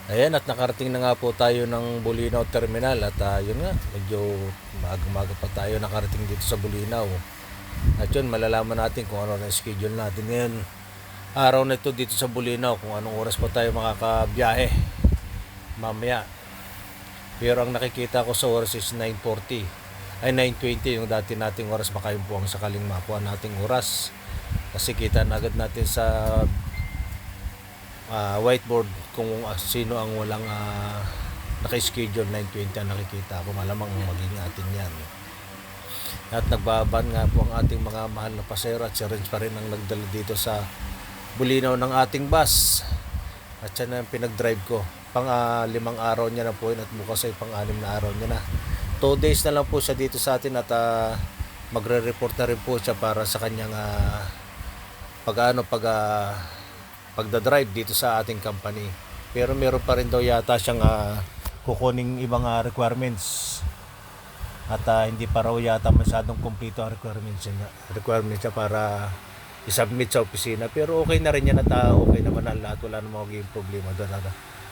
Ayan, at nakarating na nga po tayo ng Bulinaw Terminal at yun nga, medyo maaga pa tayo nakarating dito sa Bulinaw. At yun, malalaman natin kung ano na schedule natin ngayon. Araw na ito dito sa Bulinaw, kung anong oras pa tayo makakabiyahe mamaya. Pero ang nakikita ko sa oras is 9:40 ay 9:20 yung dati nating oras. Baka yun po ang sakaling makuha nating oras, kasi kita na agad natin sa whiteboard kung sino ang walang naka-schedule. 9:20 ang nakikita ko, malamang maging atin yan. At nagbaban nga po ang ating mga mahal na pasero, at si Renz pa rin ang nagdala dito sa Bulinaw ng ating bus. At siya na yung pinag-drive ko. Pang 5 araw niya na po yun, at bukas ay pang 6 na araw niya na. 2 days na lang po siya dito sa atin, at magre-report na rin po siya para sa kanyang pagdadrive dito sa ating company. Pero meron pa rin daw yata siyang kukuning ibang requirements, at hindi pa raw yata masyadong kumpleto ang requirements niya para i-submit sa opisina. Pero okay na rin yan, at okay naman ang lahat, wala namang magiging problema doon.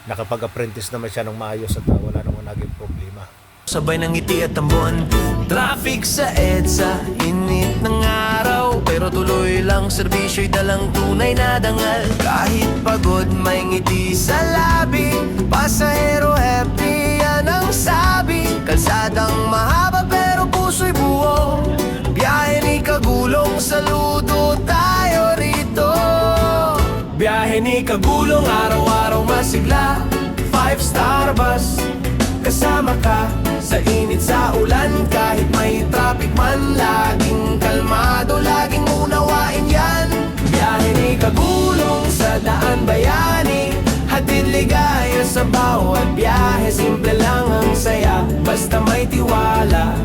Nakapag-apprentice naman siya ng maayos, at wala namang naging problema. Sabay ng ngiti at tambon, traffic sa EDSA, init ng araw, pero tuloy lang serbisyo'y dalang tunay na dangal. Kahit pagod may ngiti sa labi, pasahero happy, yan ang sabi. Kalsadang mahaba pero puso'y buo, biyahe ni Kagulong, saludo tayo rito. Biyahe ni Kagulong, araw-araw masigla, 5-star bus, kasama ka sa init sa ulan. Kahit may traffic man, laging kalmado, laging unawain yan. Biyahe ni Kagulong sa daan bayani, hatid ligaya sa bawat biyahe. Simple lang ang saya, basta may tiwala.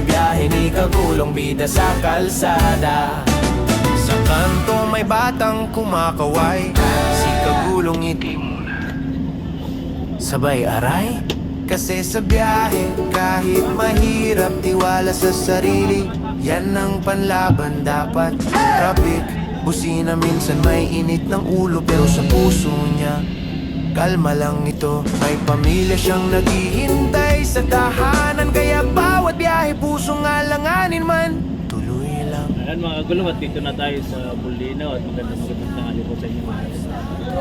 Biyahe ni Kagulong, bida sa kalsada. Sa kanto may batang kumakaway, si Kagulong ngiti muna, sabay aray. Kasi sa biyahe, kahit mahirap, tiwala sa sarili, yan ang panlaban dapat. Traffic, busina, minsan may init ng ulo, pero sa puso niya, kalma lang ito. May pamilya siyang naghihintay sa tahanan, kaya bawat biyahe pusong alanganin man, tuloy lang. Ayan mga kagulong, at dito na tayo sa Bulinaw, at magandang tanghali po sa inyo mga